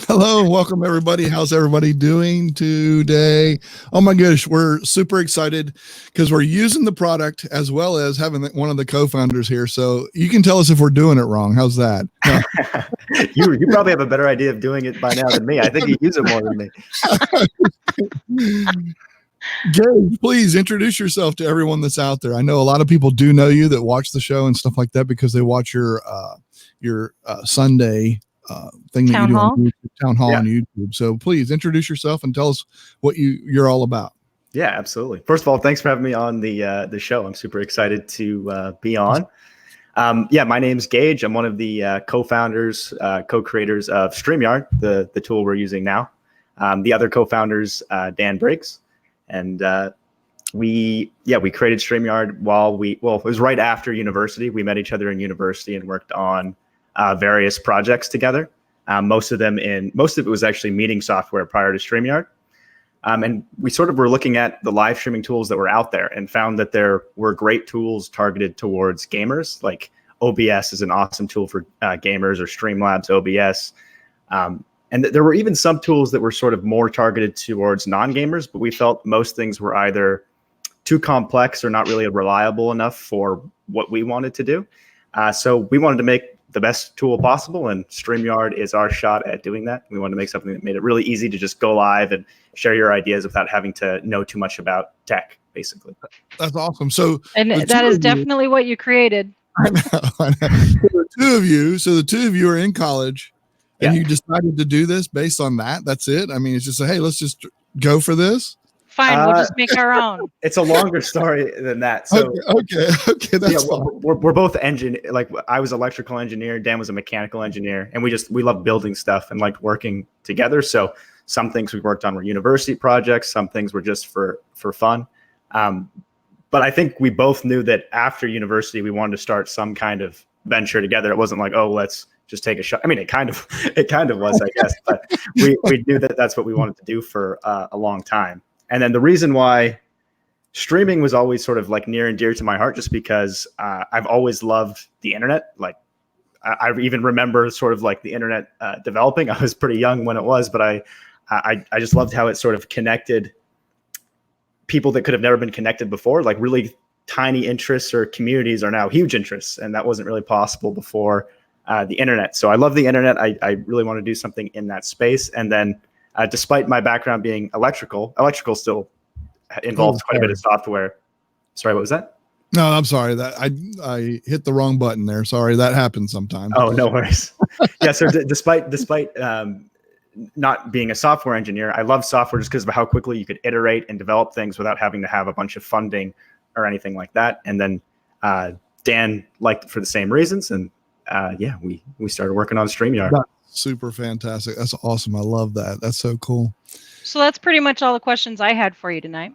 Hello, welcome everybody. How's everybody doing today? Oh my gosh, we're super excited because we're using the product as well as having one of the co-founders here. So you can tell us if we're doing it wrong. How's that? No. You probably have a better idea of doing it by now than me. I think you use it more than me. Geige, please introduce yourself to everyone that's out there. I know a lot of people do know you that watch the show and stuff like that because they watch your Sunday thing that you do on YouTube, Town Hall on YouTube. So please introduce yourself and tell us what you're all about. Yeah, absolutely. First of all, thanks for having me on the show. I'm super excited to be on. My name's Geige. I'm one of the co-founders, co-creators of StreamYard, the tool we're using now. The other co-founders, Dan Briggs, and we created StreamYard it was right after university. We met each other in university and worked on various projects together. Most of it was actually meeting software prior to StreamYard. And we sort of were looking at the live streaming tools that were out there and found that there were great tools targeted towards gamers. Like OBS is an awesome tool for gamers, or StreamLabs OBS. And there were even some tools that were sort of more targeted towards non-gamers, but we felt most things were either too complex or not really reliable enough for what we wanted to do. So we wanted to make the best tool possible, and StreamYard is our shot at doing that. We wanted to make something that made it really easy to just go live and share your ideas without having to know too much about tech, basically. That's awesome. So, and that is definitely what you created. I know. So the two of you are in college, and you decided to do this based on that. That's it. I mean, it's just hey, let's just go for this. Fine, we'll just make our own. It's a longer story than that. So okay, that's fine. We're both like I was electrical engineer, Dan was a mechanical engineer, and we love building stuff and liked working together. So some things we worked on were university projects, some things were just for fun. But I think we both knew that after university we wanted to start some kind of venture together. It wasn't like, oh, let's just take a shot. I mean, it kind of was, I guess, but we knew that that's what we wanted to do for a long time. And then the reason why streaming was always sort of like near and dear to my heart, just because I've always loved the internet. Like I even remember sort of like the internet developing. I was pretty young when it was, but I just loved how it sort of connected people that could have never been connected before. Like really tiny interests or communities are now huge interests, and that wasn't really possible before the internet. So I love the internet. I really want to do something in that space. And then despite my background being electrical still involves quite a bit of software. Sorry, what was that? No, I'm sorry that I hit the wrong button there. Sorry, that happens sometimes. Oh, no worries. Yeah. So despite not being a software engineer, I love software just because of how quickly you could iterate and develop things without having to have a bunch of funding or anything like that. And then Dan liked it for the same reasons, and we started working on StreamYard. That's super fantastic. That's awesome. I love that. That's so cool. So that's pretty much all the questions I had for you tonight.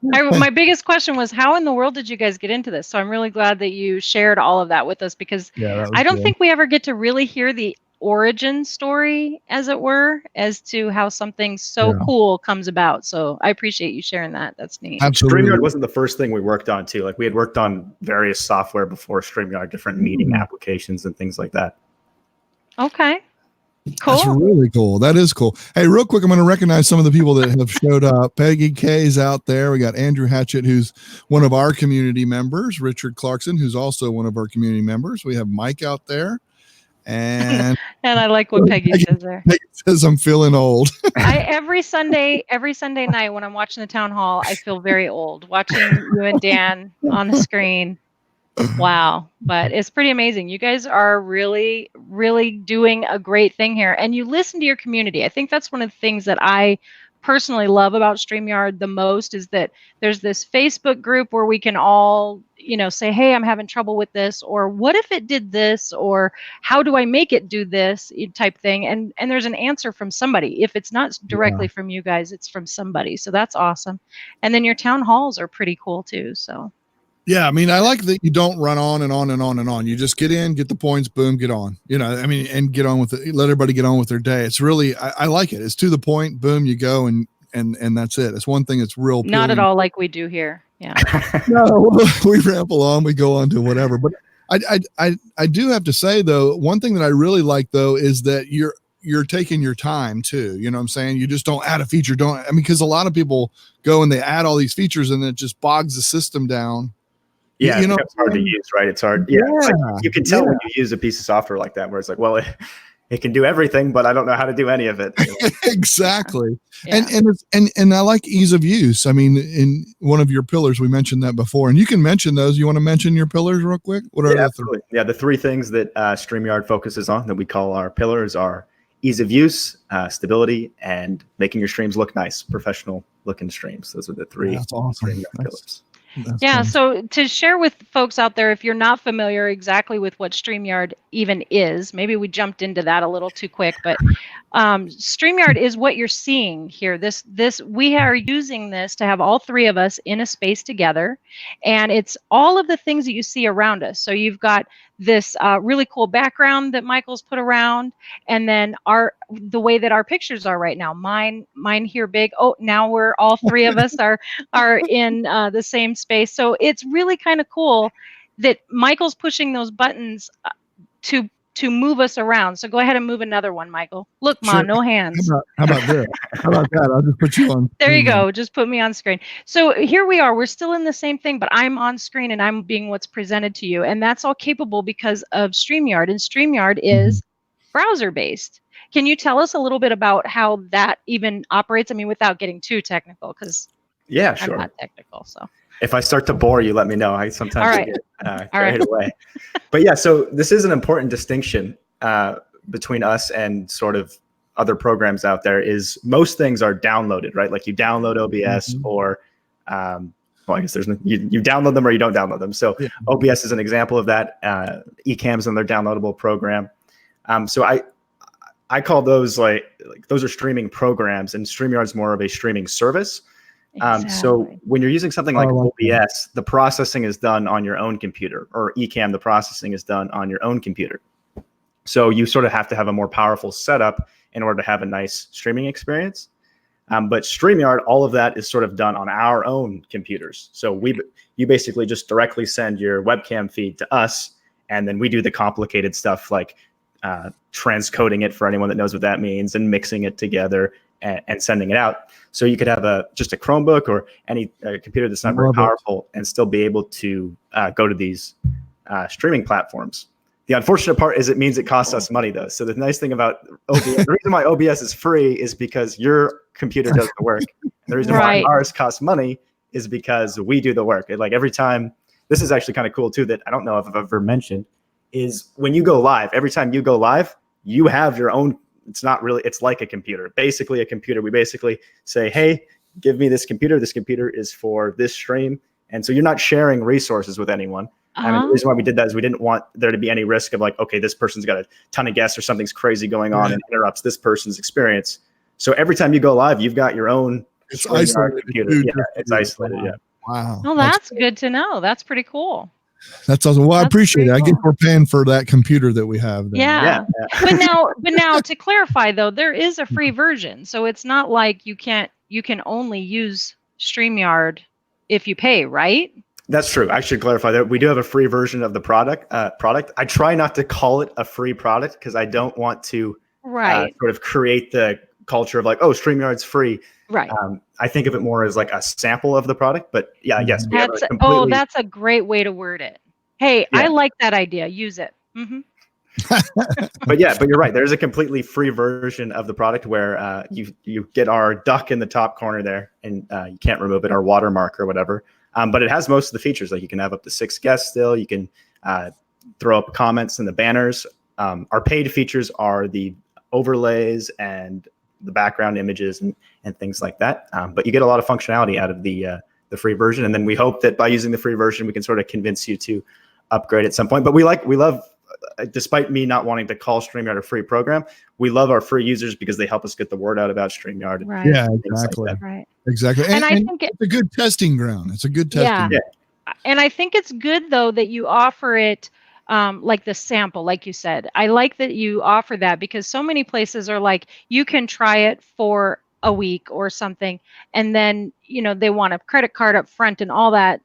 My biggest question was, how in the world did you guys get into this? So I'm really glad that you shared all of that with us, because I don't think we ever get to really hear the origin story, as it were, as to how something so cool comes about. So I appreciate you sharing that. That's neat. Absolutely. StreamYard wasn't the first thing we worked on too. Like we had worked on various software before StreamYard, different meeting applications and things like that. Okay. Cool. That's really cool. That is cool. Hey, real quick, I'm going to recognize some of the people that have showed up. Peggy K's out there. We got Andrew Hatchett, who's one of our community members. Richard Clarkson, who's also one of our community members. We have Mike out there. And and I like what Peggy says there. Peggy says I'm feeling old. Every Sunday night when I'm watching the town hall, I feel very old watching you and Dan on the screen. Wow. But it's pretty amazing. You guys are really, really doing a great thing here. And you listen to your community. I think that's one of the things that I personally love about StreamYard the most, is that there's this Facebook group where we can all, say, hey, I'm having trouble with this, or what if it did this, or how do I make it do this type thing. And there's an answer from somebody. If it's not directly from you guys, it's from somebody. So that's awesome. And then your town halls are pretty cool too. So Yeah, I mean, I like that you don't run on and on and on and on. You just get in, get the points, boom, get on. You know, I mean, and get on with it. Let everybody get on with their day. It's really, I like it. It's to the point, boom, you go, and that's it. It's one thing that's real. Not at all like we do here. Yeah. No, we ramble on, we go on to whatever. But I do have to say though, one thing that I really like though is that you're taking your time too. You know what I'm saying? You just don't add a feature. Because a lot of people go and they add all these features and it just bogs the system down. Yeah, you know, it's hard to use, right? It's hard. Yeah, it's like, you can tell when you use a piece of software like that, where it's like, well, it can do everything, but I don't know how to do any of it. Exactly. Yeah. And I like ease of use. I mean, in one of your pillars, we mentioned that before, and you can mention those. You want to mention your pillars real quick? What are the three? Yeah, the three things that StreamYard focuses on that we call our pillars are ease of use, stability, and making your streams look nice, professional looking streams. Those are the three That's awesome. StreamYard pillars. Yeah, so to share with folks out there, if you're not familiar exactly with what StreamYard even is, maybe we jumped into that a little too quick, but StreamYard is what you're seeing here. This we are using this to have all three of us in a space together, and it's all of the things that you see around us. So you've got this really cool background that Michael's put around, and then the way that our pictures are right now. Mine here big. Oh, now we're all three of us are in the same space. So it's really kind of cool that Michael's pushing those buttons to move us around. So go ahead and move another one, Michael. Look, Ma, no hands. How about this? How about that? I'll just put you on. There you go. Just put me on screen. So here we are. We're still in the same thing, but I'm on screen and I'm being what's presented to you. And that's all capable because of StreamYard. And StreamYard is browser-based. Can you tell us a little bit about how that even operates? I mean, without getting too technical, because yeah, sure. I'm not technical. So if I start to bore you, let me know. I sometimes get carried away. But yeah, so this is an important distinction between us and sort of other programs out there. Is most things are downloaded, right? Like you download OBS or well, I guess there's you download them or you don't download them. So OBS is an example of that. Ecamm's another downloadable program. So I call those like those are streaming programs, and StreamYard's more of a streaming service. Exactly. So when you're using something like OBS, the processing is done on your own computer, or Ecamm, the processing is done on your own computer. So you sort of have to have a more powerful setup in order to have a nice streaming experience. But StreamYard, all of that is sort of done on our own computers. So you basically just directly send your webcam feed to us, and then we do the complicated stuff like transcoding it for anyone that knows what that means, and mixing it together and sending it out. So you could have just a Chromebook or any computer that's not very powerful and still be able to go to these streaming platforms. The unfortunate part is it means it costs us money though. So the nice thing about OBS, the reason why OBS is free is because your computer does the work. And the reason why ours costs money is because we do the work. Like every time, this is actually kind of cool too, that I don't know if I've ever mentioned, is when you go live, every time you go live, you have your own, it's not really, it's like a computer, basically a computer. We basically say, hey, give me this computer. This computer is for this stream. And so you're not sharing resources with anyone. I mean, the reason why we did that is we didn't want there to be any risk of like, okay, this person's got a ton of guests or something's crazy going on and interrupts this person's experience. So every time you go live, you've got your own isolated computer. Yeah, it's isolated. Yeah. Wow. Well, that's good to know. That's pretty cool. That's awesome. Well, I appreciate it. Cool. I guess we're paying for that computer that we have. Then. Yeah. But now to clarify though, there is a free version. So it's not like you can only use StreamYard if you pay, right? That's true. I should clarify that we do have a free version of the product. I try not to call it a free product because I don't want to sort of create the culture of like, oh, StreamYard's free. Right. I think of it more as like a sample of the product. But yeah, yes. That's a great way to word it. Hey, I like that idea. Use it. Mm-hmm. But you're right. There's a completely free version of the product where you get our duck in the top corner there, and you can't remove it, our watermark or whatever. But it has most of the features. Like you can have up to 6 guests still. You can throw up comments in the banners. Our paid features are the overlays and the background images and things like that. But you get a lot of functionality out of the free version. And then we hope that by using the free version, we can sort of convince you to upgrade at some point. But we love, despite me not wanting to call StreamYard a free program, we love our free users because they help us get the word out about StreamYard. Right. Yeah, exactly. Right. Exactly. And I think it's a good testing ground. It's a good testing. Yeah. And I think it's good though that you offer it like the sample, like you said. I like that you offer that because so many places are like, you can try it for a week or something, and then, you know, they want a credit card up front and all that.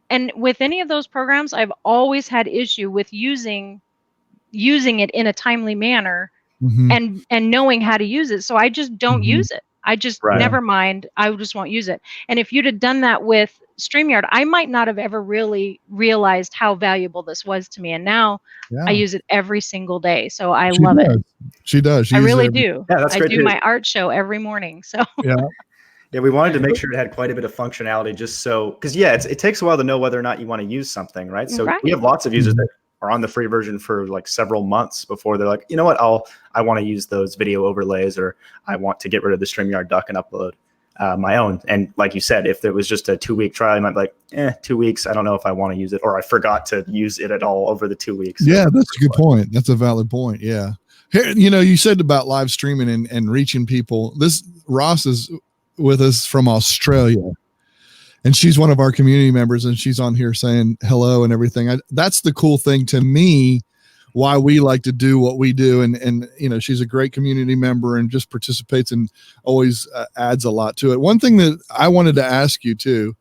And with any of those programs, I've always had issue with using it in a timely manner and knowing how to use it. So I just don't use it. I just never mind. I just won't use it. And if you'd have done that with StreamYard, I might not have ever really realized how valuable this was to me. And now I use it every single day. So I love it. She does. I really do. Yeah, that's great. I do my art show every morning. So yeah, we wanted to make sure it had quite a bit of functionality, just so, because it takes a while to know whether or not you want to use something, right? So we have lots of users that are on the free version for like several months before they're like, you know what, I want to use those video overlays, or I want to get rid of the StreamYard Duck and upload my own. And like you said, if it was just a 2-week trial, you might be like, 2 weeks, I don't know if I want to use it, or I forgot to use it at all over the 2 weeks. Yeah, that's a good point. That's a valid point. Yeah. Here, you know, you said about live streaming and reaching people. Ross is with us from Australia, and she's one of our community members, and she's on here saying hello and everything. That's the cool thing to me, why we like to do what we do. And you know, she's a great community member and just participates and always adds a lot to it. One thing that I wanted to ask you too,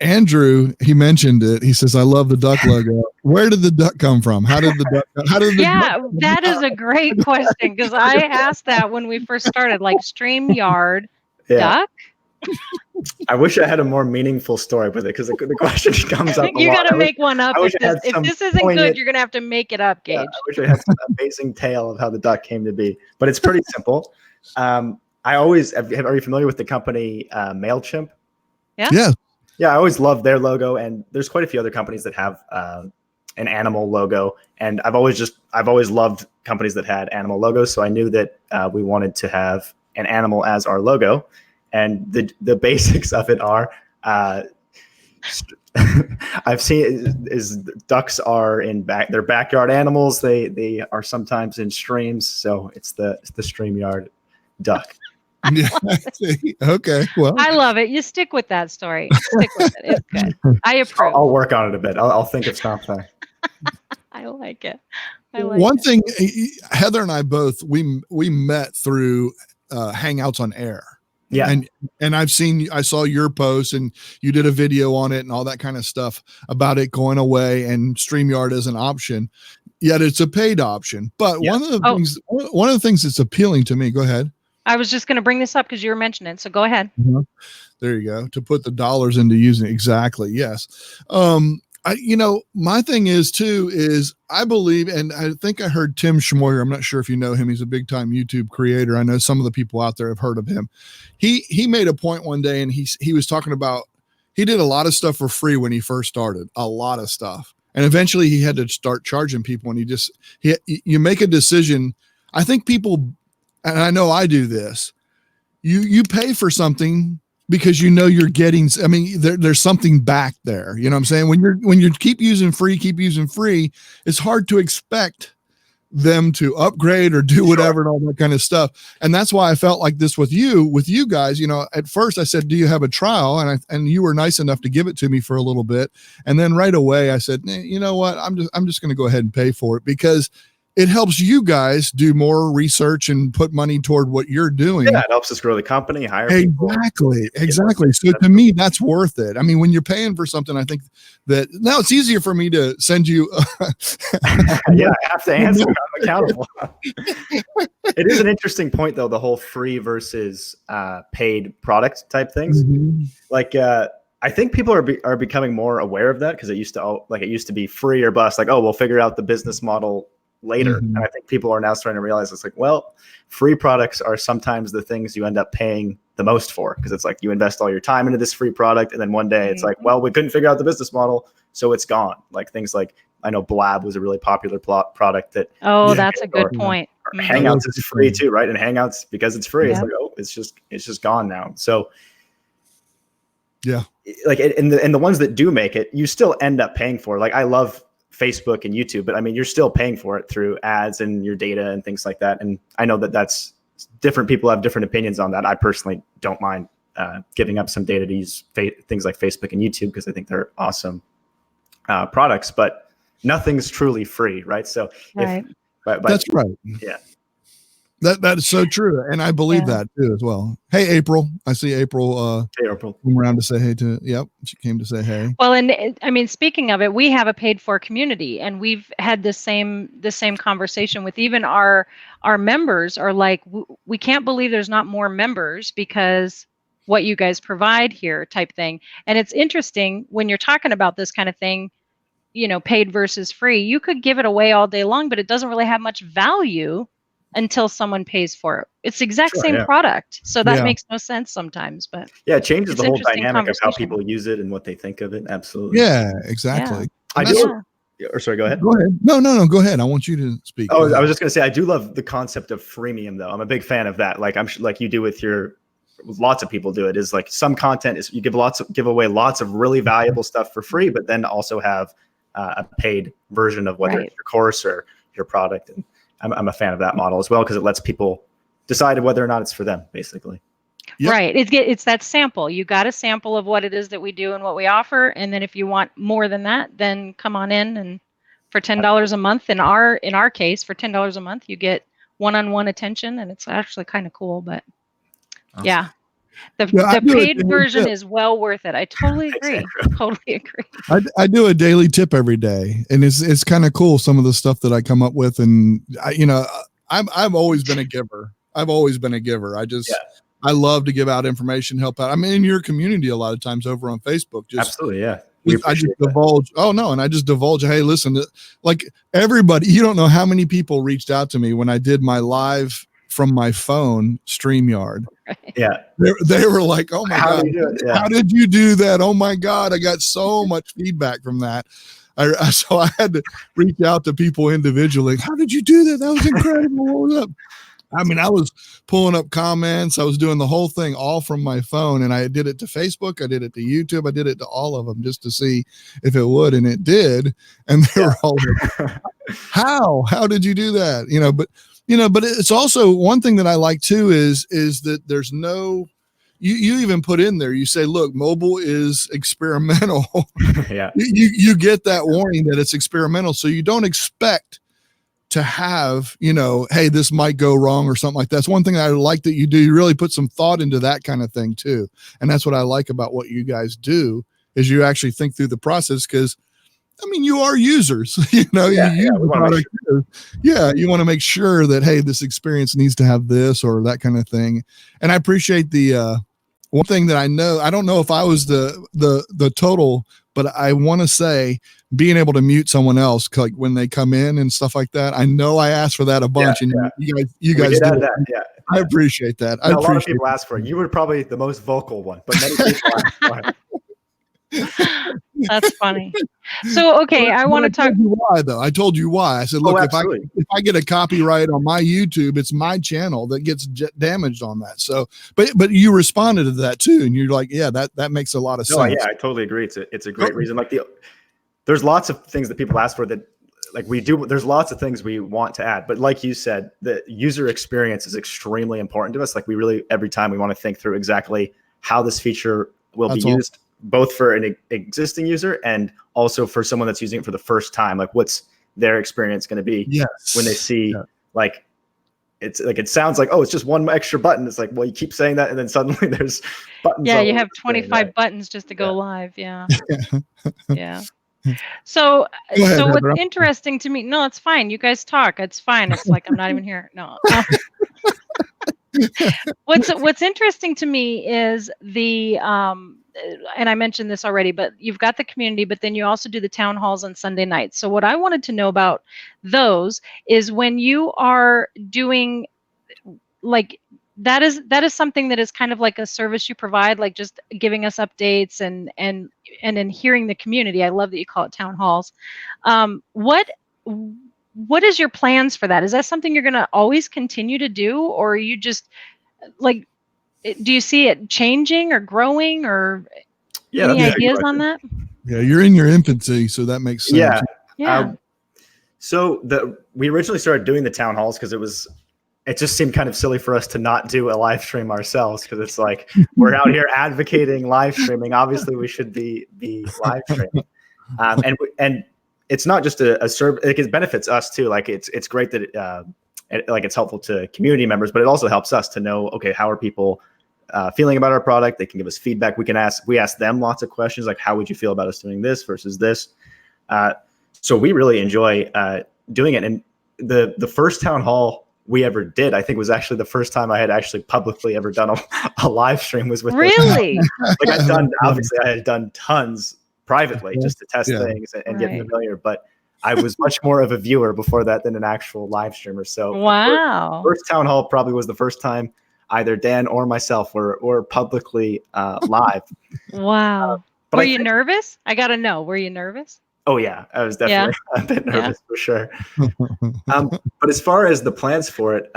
Andrew, he mentioned it. He says, I love the duck logo. Where did the duck come from? How did the duck that is a great question, because I asked that when we first started, like StreamYard Duck. I wish I had a more meaningful story with it, because the question comes up. You got to make one up. If this isn't good, you're going to have to make it up, Geige. I wish I had some amazing tale of how the duck came to be, but it's pretty simple. Are you familiar with the company MailChimp? Yeah. Yeah, I always loved their logo, and there's quite a few other companies that have an animal logo, and I've always loved companies that had animal logos. So I knew that we wanted to have an animal as our logo, and the basics of it are I've seen is ducks are in their backyard animals. They are sometimes in streams, so it's the StreamYard Duck. Yeah, okay. Well, I love it. You stick with that story. Stick with it. It's good. I approve. I'll work on it a bit. I'll think of something. I like it. One thing, Heather and I both we met through Hangouts on Air. Yeah, and I saw your post, and you did a video on it and all that kind of stuff about it going away and StreamYard as an option. Yet it's a paid option. But one of the things that's appealing to me. Go ahead. I was just going to bring this up because you were mentioning it. So go ahead. There you go. To put the dollars into using it. Exactly. Yes. My thing is I believe, and I think I heard Tim Schmoyer. I'm not sure if you know him. He's a big time YouTube creator. I know some of the people out there have heard of him. He made a point one day, and he was talking about, he did a lot of stuff for free when he first started, a lot of stuff. And eventually he had to start charging people, and you make a decision. I think people, and I know I do this, you pay for something because you know you're getting, I mean, there's something back there. You know what I'm saying? When you keep using free, it's hard to expect them to upgrade or do whatever and all that kind of stuff. And that's why I felt like this with you guys. You know, at first I said, do you have a trial? And you were nice enough to give it to me for a little bit. And then right away I said, you know what? I'm just going to go ahead and pay for it, because it helps you guys do more research and put money toward what you're doing. Yeah, it helps us grow the company, hire people. Exactly. So to me, that's worth it. I mean, when you're paying for something, I think that now it's easier for me to send you. Yeah, I have to answer. I'm accountable. It is an interesting point, though, the whole free versus paid product type things. Like, I think people are becoming more aware of that, because it used to be free or bust. Like, oh, we'll figure out the business model later. And I think people are now starting to realize it's like, well, free products are sometimes the things you end up paying the most for, because it's like you invest all your time into this free product, and then one day it's like, well, we couldn't figure out the business model, so it's gone. Like things like, I know Blab was a really popular product that. Oh, that's a good point. Hangouts is free too, right? And Hangouts, because it's free, it's like, oh, it's just gone now. So yeah, like and the ones that do make it, you still end up paying for. Like I love Facebook and YouTube, but I mean, you're still paying for it through ads and your data and things like that. And I know that that's different. People have different opinions on that. I personally don't mind giving up some data to use things like Facebook and YouTube because I think they're awesome products, but nothing's truly free, right? So that's right. Yeah. That is so true, and I believe that too as well. Hey, April, I see April. Hey, April, came around to say hey to. Yep, she came to say hey. Well, and I mean, speaking of it, we have a paid-for community, and we've had the same conversation with even our members. Are like, we can't believe there's not more members because what you guys provide here, type thing. And it's interesting when you're talking about this kind of thing. You know, paid versus free. You could give it away all day long, but it doesn't really have much value until someone pays for it. It's the exact same product. So that makes no sense sometimes, but it changes the whole dynamic of how people use it and what they think of it. Absolutely. Yeah, exactly. Sorry, go ahead. Go ahead. No, go ahead. I want you to speak. Oh, I was just going to say, I do love the concept of freemium though. I'm a big fan of that. Like like you do with lots of people do it, is like some content is you give away lots of really valuable stuff for free, but then also have a paid version of whether it's your course or your product. And I'm a fan of that model as well because it lets people decide whether or not it's for them, basically. Yep. Right. It's that sample. You got a sample of what it is that we do and what we offer, and then if you want more than that, then come on in, and for $10 a month, in our case, for $10 a month, you get one-on-one attention, and it's actually kind of cool. But awesome. The paid version is well worth it. I totally agree. Totally agree. I do a daily tip every day, and it's kind of cool, some of the stuff that I come up with. And I've always been a giver. I love to give out information, help out. I'm in your community a lot of times over on Facebook. Absolutely. Yeah. I just divulge. Oh no. And I just divulge. Hey, listen, like everybody, you don't know how many people reached out to me when I did my live from my phone StreamYard. Yeah. They were like, oh my God, how did you do that? Oh my God. I got so much feedback from that. So I had to reach out to people individually. How did you do that? That was incredible. What was up? I mean, I was pulling up comments. I was doing the whole thing all from my phone, and I did it to Facebook. I did it to YouTube. I did it to all of them just to see if it would. And it did. And they were all like, how did you do that? But it's also one thing that I like too, is that there's no, you even put in there, you say, look, mobile is experimental. Yeah. You get that warning that it's experimental. So you don't expect to have, hey, this might go wrong or something like that. That's one thing I like that you do. You really put some thought into that kind of thing too. And that's what I like about what you guys do, is you actually think through the process. Cause I mean, you are users, you want to make sure that, hey, this experience needs to have this or that kind of thing. And I appreciate the, one thing that I don't know if I was the total, but I want to say being able to mute someone else, like when they come in and stuff like that. I know I asked for that a bunch, and you guys did that. Yeah. I appreciate that. A lot of people asked for it. You were probably the most vocal one, but many people asked for it. That's funny. So, okay, I want to talk. Why though? I told you why. I said, look, if I get a copyright on my YouTube, it's my channel that gets damaged on that. So, but you responded to that too, and you're like, yeah, that makes a lot of sense. Oh yeah, I totally agree. It's a great reason. Like there's lots of things that people ask for that, like we do. There's lots of things we want to add, but like you said, the user experience is extremely important to us. Like we really, every time we want to think through exactly how this feature will be used, both for an existing user and also for someone that's using it for the first time. Like what's their experience going to be when they see like, it's like, it sounds like, oh, it's just one extra button. It's like, well, you keep saying that, and then suddenly there's buttons. Yeah, you have 25 buttons just to go live. Yeah. Yeah. So what's interesting to me, no, it's fine. You guys talk. It's fine. It's like, I'm not even here. No. What's interesting to me is the, and I mentioned this already, but you've got the community, but then you also do the town halls on Sunday nights. So what I wanted to know about those is when you are doing, like, that is something that is kind of like a service you provide, like just giving us updates and then hearing the community. I love that you call it town halls. What is your plans for that? Is that something you're going to always continue to do, or are you just like, do you see it changing or growing, or any ideas on that? Yeah, you're in your infancy, so that makes sense. Yeah. So we originally started doing the town halls because it was it just seemed kind of silly for us to not do a live stream ourselves, because it's like we're out here advocating live streaming. Obviously, we should be live streaming, and it's not just a serve. It benefits us too. Like it's great that it's helpful to community members, but it also helps us to know, okay, how are people feeling about our product? They can give us feedback. We ask them lots of questions, like, how would you feel about us doing this versus this? So we really enjoy doing it. And the first town hall we ever did, I think, was actually the first time I had actually publicly ever done a live stream, was with Really? like obviously I had done tons privately just to test things and get familiar, but I was much more of a viewer before that than an actual live streamer. So wow. First town hall probably was the first time either Dan or myself were publicly live. Wow. But were you nervous? I got to know. Were you nervous? Oh yeah, I was definitely a bit nervous for sure. But as far as the plans for it,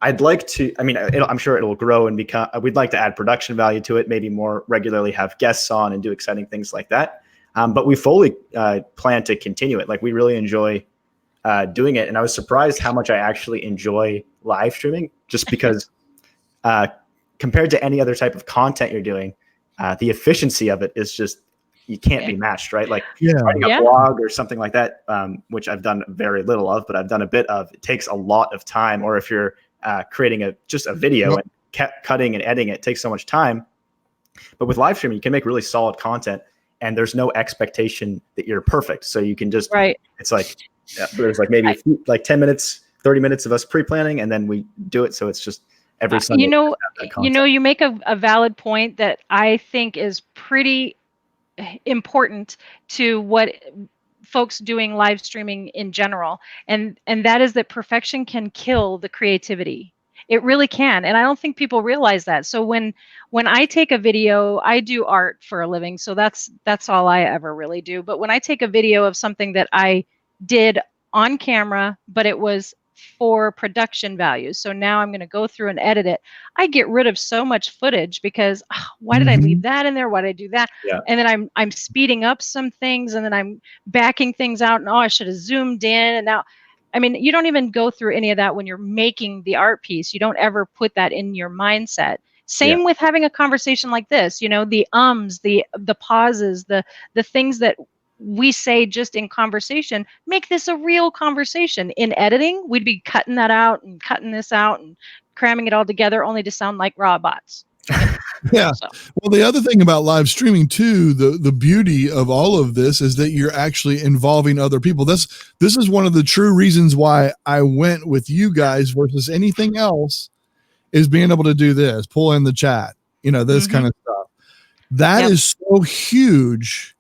I'd like to. I mean, I'm sure it'll grow and become. We'd like to add production value to it, maybe more regularly have guests on and do exciting things like that. But we fully plan to continue it. Like, we really enjoy doing it, and I was surprised how much I actually enjoy live streaming, just because compared to any other type of content you're doing, the efficiency of it is just. You can't be matched, right? Like writing a blog or something like that, which I've done very little of, but I've done a bit of. It takes a lot of time. Or if you're creating just a video and cutting and editing it takes so much time. But with live streaming, you can make really solid content, and there's no expectation that you're perfect. So you can just It's like there's like maybe like 10 minutes, 30 minutes of us pre-planning, and then we do it. So it's just every Sunday. You make a valid point that I think is pretty important to what folks doing live streaming in general, and that is that perfection can kill the creativity. It really can, and I don't think people realize that. So when I take a video, I do art for a living, so that's all I ever really do. But when I take a video of something that I did on camera, but it was for production values, so now I'm going to go through and edit it, I get rid of so much footage because why did I leave that in there? Why did I do that? And then I'm speeding up some things, and then I'm backing things out, and I should have zoomed in. And now, I mean, you don't even go through any of that when you're making the art piece. You don't ever put that in your mindset. Same with having a conversation like this, the the pauses, the things that we say just in conversation, make this a real conversation. In editing, we'd be cutting that out and cutting this out and cramming it all together only to sound like robots. Yeah. So. Well, the other thing about live streaming too, the beauty of all of this is that you're actually involving other people. This is one of the true reasons why I went with you guys versus anything else, is being able to do this, pull in the chat, this kind of stuff. That is so huge.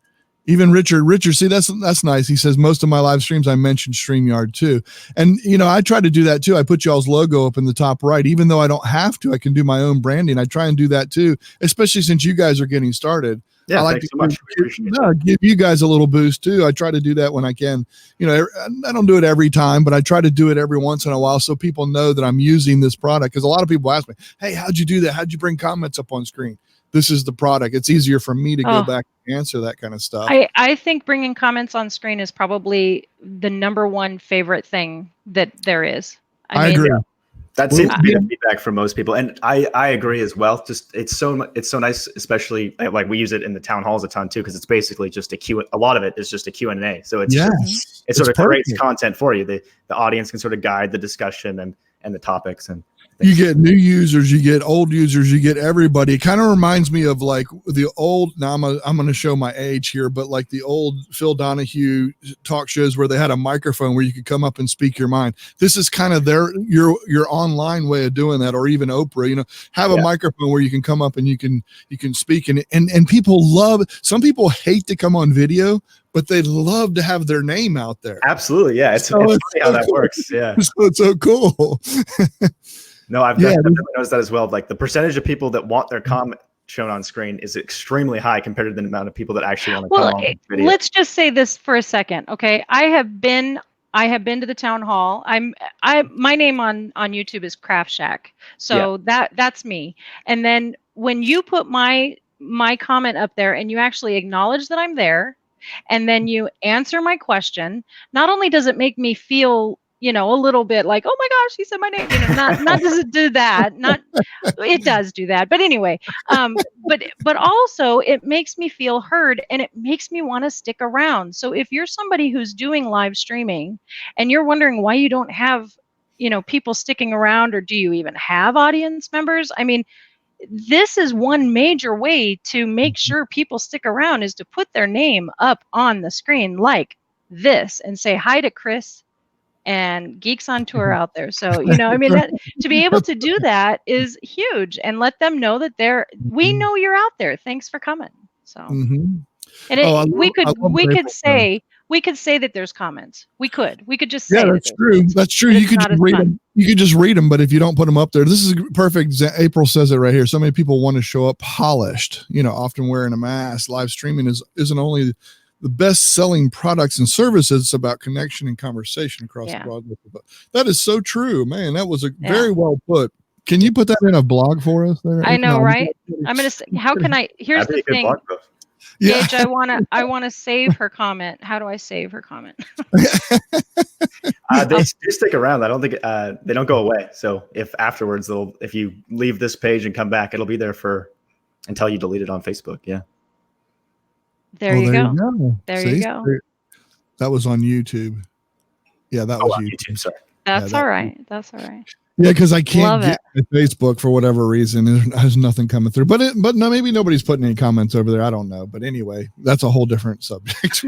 Even Richard, see, that's nice. He says, most of my live streams, I mentioned StreamYard too. And, I try to do that too. I put y'all's logo up in the top right, even though I don't have to, I can do my own branding. I try and do that too, especially since you guys are getting started. Yeah, I like thanks so much. Give you guys a little boost too. I try to do that when I can. I don't do it every time, but I try to do it every once in a while so people know that I'm using this product. Because a lot of people ask me, hey, how'd you do that? How'd you bring comments up on screen? This is the product. It's easier for me to go back and answer that kind of stuff. I think bringing comments on screen is probably the #1 favorite thing that there is. I mean, agree. That seems to be the feedback from most people, and I agree as well. Just it's so nice, especially like we use it in the town halls a ton too, because it's basically just a lot of it is just a Q&A. So it's sort of creates content for you. The audience can sort of guide the discussion and the topics and. You get new users, you get old users, you get everybody. It kind of reminds me of like the old, now I'm going to show my age here, but like the old Phil Donahue talk shows where they had a microphone where you could come up and speak your mind. This is kind of your online way of doing that, or even Oprah, have a microphone where you can come up and you can speak, and people love, some people hate to come on video, but they love to have their name out there. Absolutely. Yeah. It's funny how that works. Yeah. So it's so cool. No, I've definitely noticed that as well. Like the percentage of people that want their comment shown on screen is extremely high compared to the amount of people that actually want to come on video. Let's just say this for a second, okay? I have been to the town hall. My name on YouTube is Craft Shack, so that's me. And then when you put my comment up there and you actually acknowledge that I'm there, and then you answer my question, not only does it make me feel a little bit like, oh my gosh, he said my name. Not does it do that. Not it does do that. But anyway, but also it makes me feel heard, and it makes me want to stick around. So if you're somebody who's doing live streaming and you're wondering why you don't have, people sticking around, or do you even have audience members? I mean, this is one major way to make sure people stick around, is to put their name up on the screen like this and say hi to Chris and Geeks on Tour out there. So, to be able to do that is huge, and let them know that we know you're out there. Thanks for coming. So, and we could say that there's comments. We could just say, that's true. That's true. You could just read them. You could just read them, but if you don't put them up there, this is perfect. April says it right here. So many people want to show up polished, often wearing a mask. Live streaming isn't only the best-selling products and services, it's about connection and conversation across the broad. That is so true, man. That was very well put. Can you put that in a blog for us there? I know, right? I'm gonna say, how can I? Here's the thing. Geige, I want to save her comment. How do I save her comment? They stick around. I don't think they don't go away. So if afterwards if you leave this page and come back, it'll be there until you delete it on Facebook. Yeah. There you go. There you go. That was on YouTube. Yeah, that was YouTube. Sorry. That's all right. That's all right. Yeah, because I can't get to Facebook for whatever reason. There's nothing coming through. But no, maybe nobody's putting any comments over there. I don't know. But anyway, that's a whole different subject.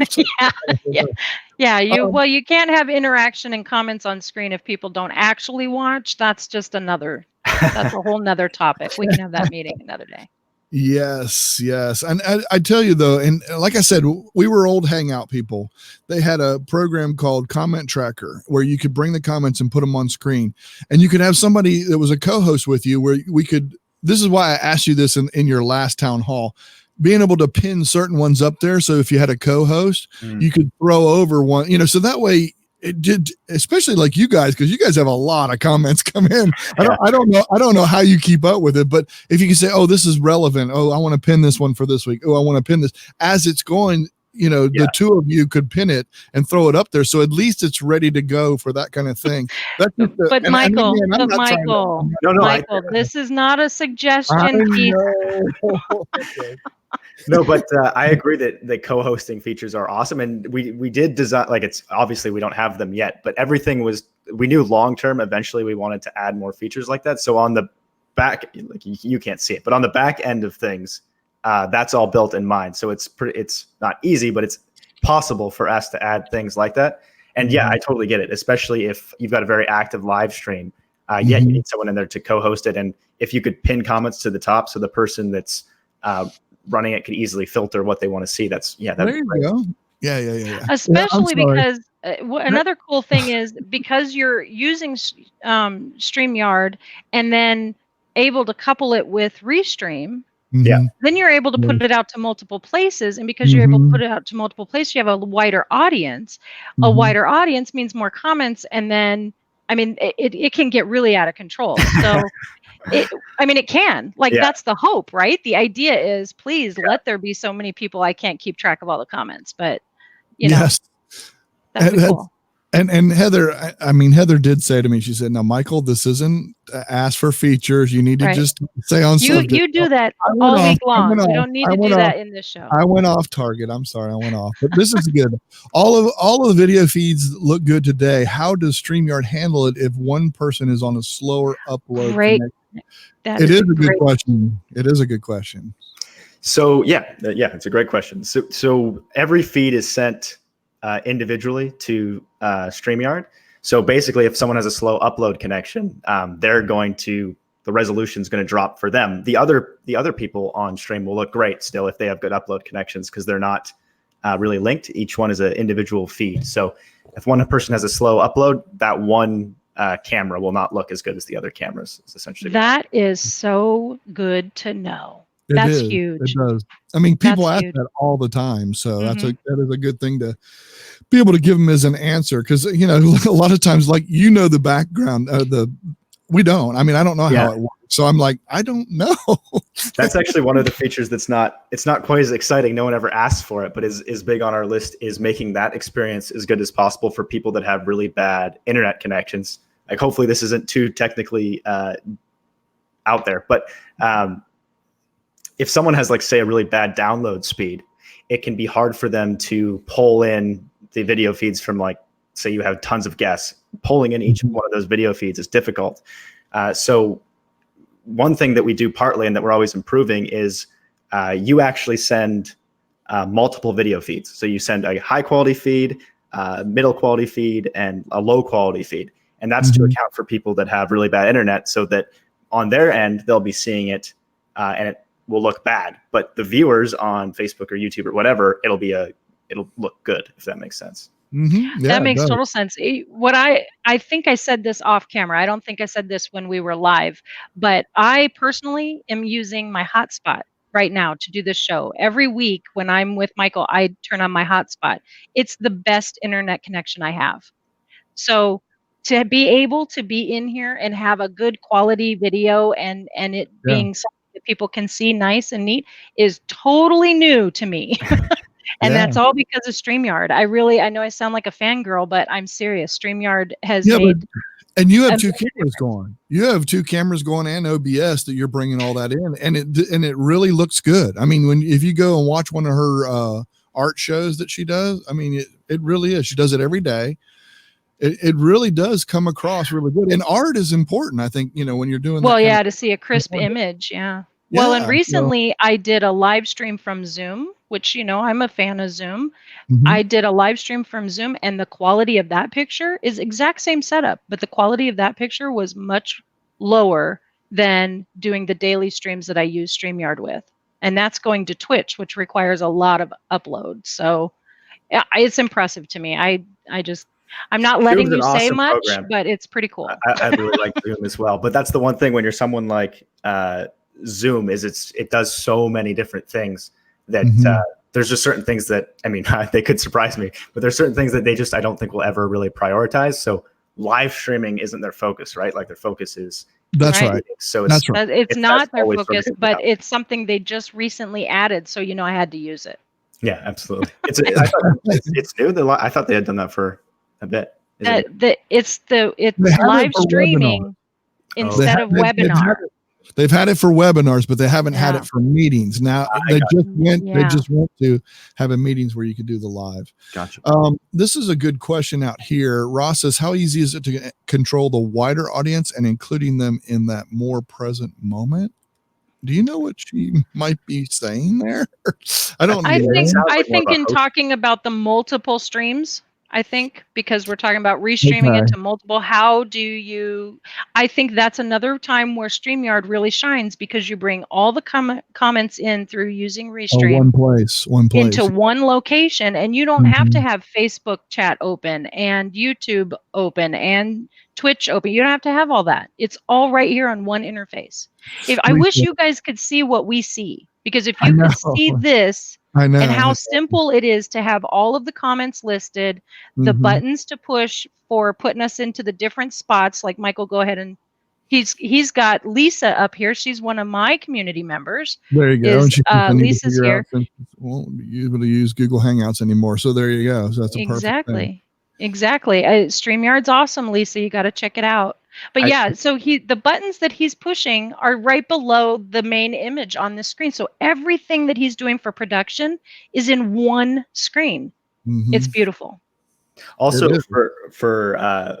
Yeah. You can't have interaction and comments on screen if people don't actually watch. That's just that's a whole nother topic. We can have that meeting another day. Yes. And I tell you though, and like I said, we were old Hangout people. They had a program called Comment Tracker where you could bring the comments and put them on screen, and you could have somebody that was a co-host with you where this is why I asked you this in your last town hall, being able to pin certain ones up there. So if you had a co-host, you could throw over one, so that way it did, especially like you guys, because you guys have a lot of comments come in. I don't know how you keep up with it, but if you can say, oh, this is relevant. Oh, I want to pin this one for this week. Oh, I want to pin this as it's going. The two of you could pin it and throw it up there, so at least it's ready to go for that kind of thing. Michael, this is not a suggestion. No, but I agree that the co-hosting features are awesome, and we did design, like, it's obviously we don't have them yet, but everything we knew long term eventually we wanted to add more features like that. So on the back, like you can't see it, but on the back end of things, that's all built in mind. So it's not easy, but it's possible for us to add things like that. And yeah, I totally get it, especially if you've got a very active live stream. You need someone in there to co-host it, and if you could pin comments to the top, so the person that's running it could easily filter what they want to see. There you go. Yeah. Especially because another cool thing is, because you're using StreamYard and then able to couple it with Restream, then you're able to put it out to multiple places. And because you're able to put it out to multiple places, you have a wider audience. A wider audience means more comments. And then, it can get really out of control. So it can, that's the hope, right? The idea is, please let there be so many people I can't keep track of all the comments, but yes, that'd be cool. And Heather, Heather did say to me, she said, "Now, Michael, this isn't ask for features. You need to just say on subject." You do that all week long. You don't need to do that in this show. I went off target. I'm sorry, I went off. But this is good. All of the video feeds look good today. How does StreamYard handle it if one person is on a slower upload? Great. It is a good question. It is a good question. So it's a great question. So every feed is sent individually to StreamYard. So basically, if someone has a slow upload connection, the resolution is going to drop for them. The other people on stream will look great still if they have good upload connections, because they're not really linked. Each one is an individual feed. So if one person has a slow upload, that one camera will not look as good as the other cameras. Is essentially that is so good to know. That's huge. It does. People ask that all the time, so that is a good thing to be able to give them as an answer, because a lot of times, like, the background. We don't. I don't know how it works. So I'm like, I don't know. That's actually one of the features it's not quite as exciting. No one ever asks for it, but is big on our list, is making that experience as good as possible for people that have really bad internet connections. Like, hopefully this isn't too technically out there, but if someone has, like, say, a really bad download speed, it can be hard for them to pull in the video feeds from, like, say you have tons of guests. Pulling in each one of those video feeds is difficult. So one thing that we do partly and that we're always improving is you actually send multiple video feeds. So you send a high quality feed, middle quality feed, and a low quality feed. And that's to account for people that have really bad internet, so that on their end, they'll be seeing it and it will look bad. But the viewers on Facebook or YouTube or whatever, it'll look good, if that makes sense. Yeah, that makes total sense. What I think I said this off camera. I don't think I said this when we were live, but I personally am using my hotspot right now to do this show. Every week when I'm with Michael, I turn on my hotspot. It's the best internet connection I have. So to be able to be in here and have a good quality video and it being something that people can see nice and neat is totally new to me. And that's all because of StreamYard. I know I sound like a fangirl, but I'm serious. StreamYard has made. And you have two cameras going. You have two cameras going and OBS that you're bringing all that in, and it really looks good. I mean, if you go and watch one of her art shows that she does, I mean, it really is. She does it every day. It really does come across really good. And art is important, I think. When you're doing. Well, yeah, to see a crisp image, yeah. Well, and recently I did a live stream from Zoom, which, I'm a fan of Zoom. I did a live stream from Zoom, and the quality of that picture is exact same setup, but the quality of that picture was much lower than doing the daily streams that I use StreamYard with. And that's going to Twitch, which requires a lot of upload. So it's impressive to me. I'm not letting you say much, but it's pretty cool. I really like Zoom as well. But that's the one thing when you're someone like Zoom is it does so many different things that there's just certain things that, I mean, they could surprise me, but there's certain things that I don't think will ever really prioritize. So live streaming isn't their focus, right? Like, their focus is. That's right. So it's not their focus, but it's something they just recently added. So, I had to use it. Yeah, absolutely. It's new. I thought they had done that for a bit. It's live streaming instead of webinar. They've had it for webinars, but they haven't had it for meetings. Now they just went to having meetings where you could do the live. Gotcha. This is a good question out here. Ross says, how easy is it to control the wider audience and including them in that more present moment? Do you know what she might be saying there? I don't know. I think in talking about the multiple streams, because we're talking about restreaming into multiple, I think that's another time where StreamYard really shines, because you bring all the comments in through using Restream one place into one location, and you don't have to have Facebook chat open and YouTube open and Twitch open. You don't have to have all that. It's all right here on one interface. I wish you guys could see what we see, because if you could see this, and how simple it is to have all of the comments listed, the buttons to push for putting us into the different spots. Like, Michael, go ahead, and he's got Lisa up here. She's one of my community members. There you go. Lisa's here. Won't be able to use Google Hangouts anymore. So there you go. So that's a perfect thing. Exactly. StreamYard's awesome, Lisa. You got to check it out. But so the buttons that he's pushing are right below the main image on the screen. So everything that he's doing for production is in one screen. It's beautiful. Also, for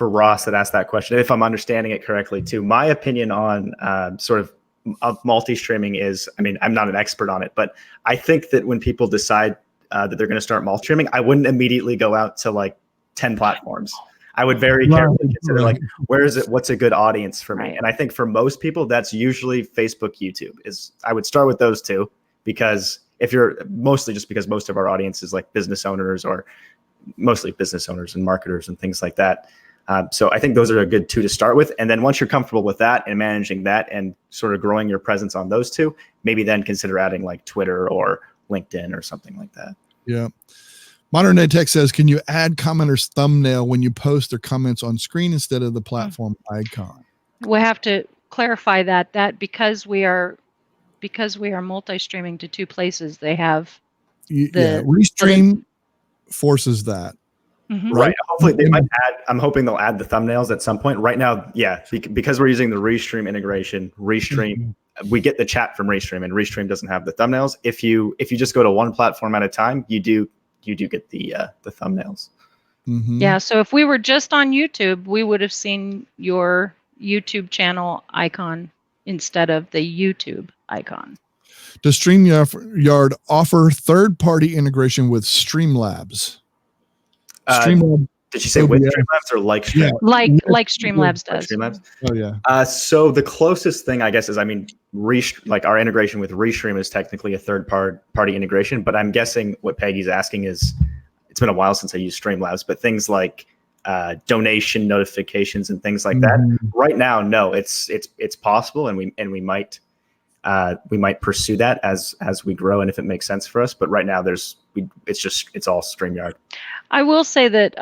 Ross that asked that question, if I'm understanding it correctly too, my opinion on sort of multi-streaming is, I mean, I'm not an expert on it, but I think that when people decide that they're going to start multi-streaming, I wouldn't immediately go out to like 10 platforms. I would very carefully consider, like, where is it? What's a good audience for me? And I think for most people, that's usually Facebook, YouTube. I would start with those two, because because most of our audience is like business owners, or mostly business owners and marketers and things like that. So I think those are a good two to start with. And then once you're comfortable with that and managing that and sort of growing your presence on those two, maybe then consider adding like Twitter or LinkedIn or something like that. Yeah. Modern Day Tech says, can you add commenters' thumbnail when you post their comments on screen instead of the platform icon? We'll have to clarify that because we are multi-streaming to 2 places, they have Restream forces that. Right. Hopefully they might add. I'm hoping they'll add the thumbnails at some point. Right now, because we're using the Restream integration. Restream, we get the chat from Restream, and Restream doesn't have the thumbnails. If you just go to one platform at a time, you do get the thumbnails. Yeah. So if we were just on YouTube, we would have seen your YouTube channel icon instead of the YouTube icon. Does StreamYard offer third-party integration with StreamLabs? Did you say with StreamLabs or like StreamLabs? Yeah. Like StreamLabs does. StreamLabs? Oh yeah. So the closest thing, I guess, is like our integration with Restream is technically a third-party integration, but I'm guessing what Peggy's asking is, it's been a while since I used StreamLabs, but things like donation notifications and things like that. Right now, no, it's possible, and we might pursue that as we grow and if it makes sense for us. But right now, it's all StreamYard. I will say that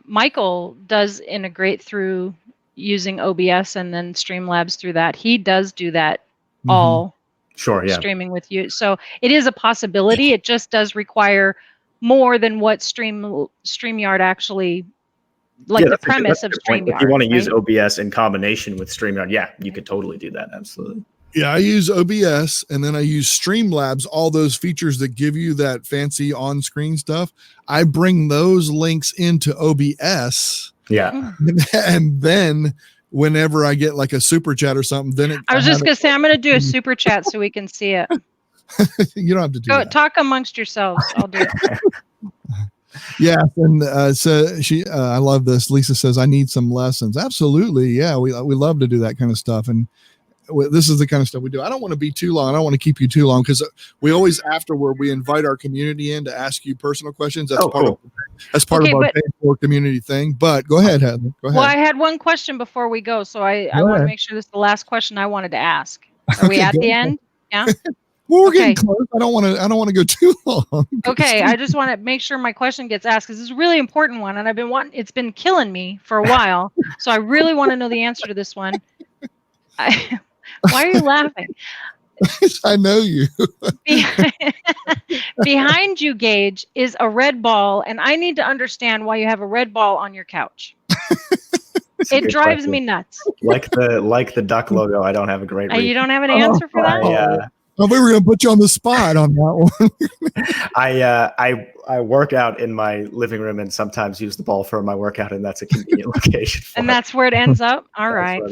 Michael does integrate through using OBS and then Streamlabs through that. He does do that all streaming with you. So it is a possibility. It just does require more than what StreamYard actually, the premise of StreamYard. If you want to use OBS in combination with StreamYard, you could totally do that. Absolutely. Yeah, I use OBS and then I use Streamlabs, all those features that give you that fancy on-screen stuff. I bring those links into OBS. Yeah. And then whenever I get like a super chat or something, then I was just going to say, I'm going to do a super chat so we can see it. You don't have to do that. Talk amongst yourselves. I'll do it. Yeah, and so I love this. Lisa says, I need some lessons. Absolutely. Yeah, we love to do that kind of stuff. And this is the kind of stuff we do. I don't want to be too long. I don't want to keep you too long because we always afterward we invite our community in to ask you personal questions. That's part of our Pay for community thing. But go ahead, Heather. Go ahead. Well, I had one question before we go, so I want to make sure this is the last question I wanted to ask. Are we at the end? Yeah. Well, we're getting close. I don't want to go too long. Okay, I just want to make sure my question gets asked because it's a really important one, and it's been killing me for a while. So I really want to know the answer to this one. Why are you laughing? I know you. Behind you, Geige, is a red ball, and I need to understand why you have a red ball on your couch. It drives me nuts. Like the duck logo, I don't have a great reason. You don't have an answer for that? Yeah. Well, we were going to put you on the spot on that one. I work out in my living room and sometimes use the ball for my workout, and that's a convenient location. And that's where it ends up? All right.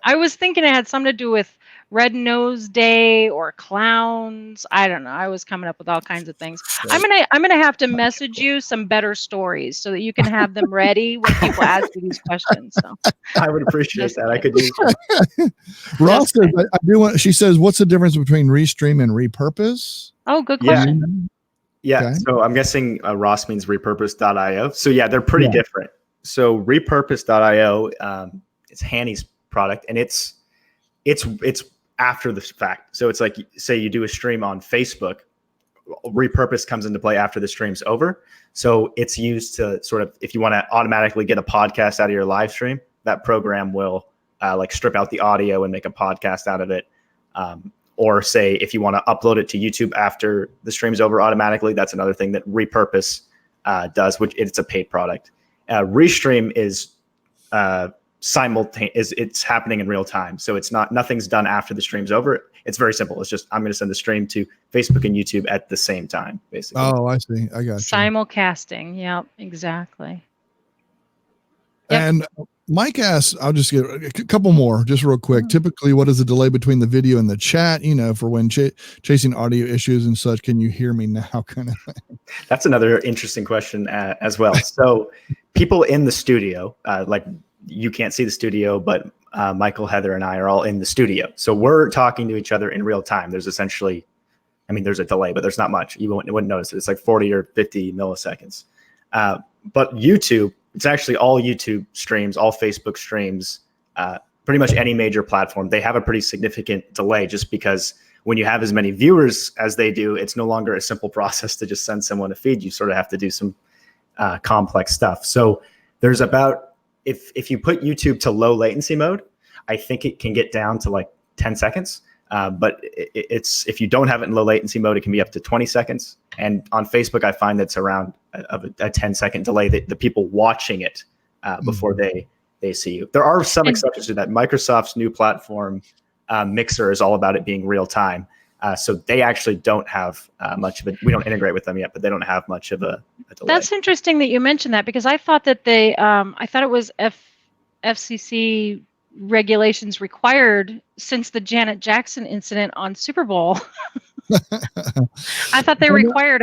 I was thinking it had something to do with Red Nose Day or clowns. I don't know. I was coming up with all kinds of things. I'm gonna have to message you some better stories so that you can have them ready when people ask you these questions. So I would appreciate that. I could use that. Ross says, I do want. She says, "What's the difference between Restream and repurpose?" Oh, good question. Yeah. Okay. So I'm guessing Ross means repurpose.io. So yeah, they're pretty different. So repurpose.io, it's Hanny's product, and it's after the fact. So it's like, say you do a stream on Facebook, repurpose comes into play after the stream's over. So it's used to sort of, if you want to automatically get a podcast out of your live stream, that program will like strip out the audio and make a podcast out of it. Or say if you want to upload it to YouTube after the stream's over automatically, that's another thing that repurpose does, which it's a paid product. Restream is simultaneous, it's happening in real time. So it's nothing's done after the stream's over. It's very simple. It's just, I'm going to send the stream to Facebook and YouTube at the same time, basically. Oh, I see. I got you. Simulcasting. Yep, exactly. Yep. And Mike asks, I'll just get a couple more just real quick. Typically, what is the delay between the video and the chat, for when chasing audio issues and such? Can you hear me now? Kind of thing. That's another interesting question as well. So people in the studio, like you can't see the studio, but Michael, Heather, and I are all in the studio. So we're talking to each other in real time. There's essentially, there's a delay, but there's not much. You wouldn't notice it. It's like 40 or 50 milliseconds. But YouTube, it's actually all YouTube streams, all Facebook streams, pretty much any major platform. They have a pretty significant delay just because when you have as many viewers as they do, it's no longer a simple process to just send someone a feed. You sort of have to do some complex stuff. So there's about, if you put YouTube to low latency mode, I think it can get down to like 10 seconds. But it's if you don't have it in low latency mode, it can be up to 20 seconds. And on Facebook, I find that's around a 10-second delay that the people watching it before they see you. There are some exceptions to that. Microsoft's new platform, Mixer, is all about it being real time. So they actually don't have much of it. We don't integrate with them yet, but they don't have much of a delay. That's interesting that you mentioned that, because I thought that I thought it was FCC regulations required since the Janet Jackson incident on Super Bowl. I thought they required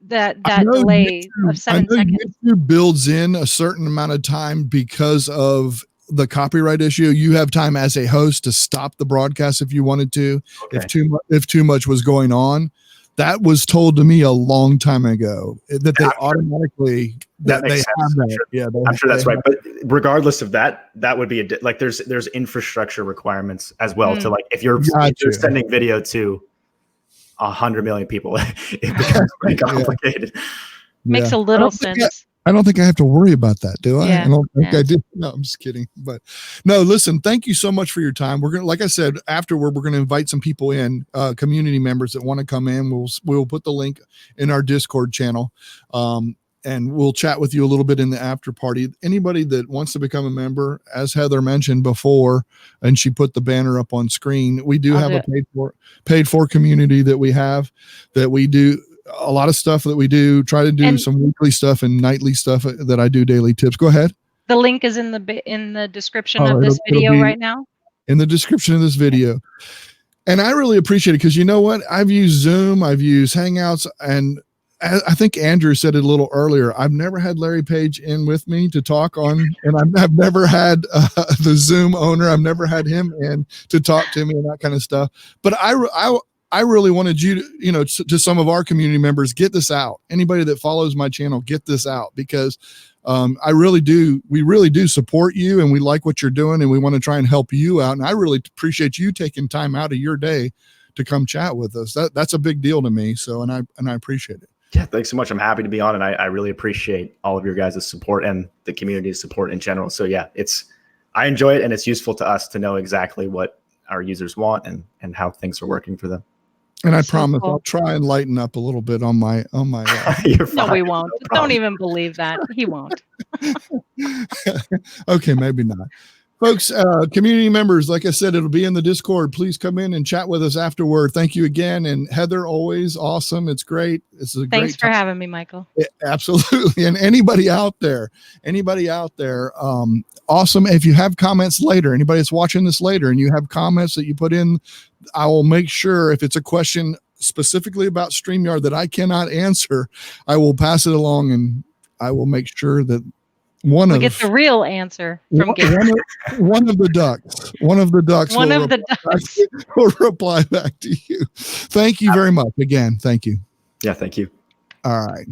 that delay of 7 seconds. YouTube builds in a certain amount of time because of the copyright issue. You have time as a host to stop the broadcast if you wanted to. Okay. If too much was going on. That was told to me a long time ago that they automatically that they have that. Yeah, I'm sure that's right. But regardless of that, that would be like there's infrastructure requirements as well to like if you're sending video to 100 million people, it becomes pretty complicated. Makes a little sense. I don't think I have to worry about that, do I? Yeah. I don't think I do. No, I'm just kidding. But no, listen, thank you so much for your time. We're going to, like I said, afterward, we're going to invite some people in, community members that want to come in. We'll put the link in our Discord channel. And we'll chat with you a little bit in the after party. Anybody that wants to become a member, as Heather mentioned before, and she put the banner up on screen, we do have a paid for community that we do a lot of stuff that we do, try to do some weekly stuff and nightly stuff that I do daily tips. Go ahead. The link is in the description of this video right now. In the description of this video. And I really appreciate it because you know what? I've used Zoom, I've used Hangouts, and I think Andrew said it a little earlier. I've never had Larry Page in with me to talk on, and I've never had the Zoom owner. I've never had him in to talk to me and that kind of stuff. But I really wanted you to, to some of our community members, get this out. Anybody that follows my channel, get this out because we really do support you and we like what you're doing and we want to try and help you out. And I really appreciate you taking time out of your day to come chat with us. That's a big deal to me. So, and I appreciate it. Yeah, thanks so much. I'm happy to be on, and I really appreciate all of your guys' support and the community's support in general. So yeah, I enjoy it, and it's useful to us to know exactly what our users want and how things are working for them. And I promise I'll try and lighten up a little bit on my. You're fine. No, we won't. No, don't even believe that. He won't. Okay, maybe not. Folks, community members, like I said, it'll be in the Discord. Please come in and chat with us afterward. Thank you again. And Heather, always awesome. It's great. Thanks for having me, Michael. Yeah, absolutely. And anybody out there, awesome. If you have comments later, anybody that's watching this later and you have comments that you put in, I will make sure if it's a question specifically about StreamYard that I cannot answer, I will pass it along and I will make sure that we get the real answer from one of the ducks. One of the ducks will reply back to you. Thank you very much again. Thank you. Yeah, thank you. All right.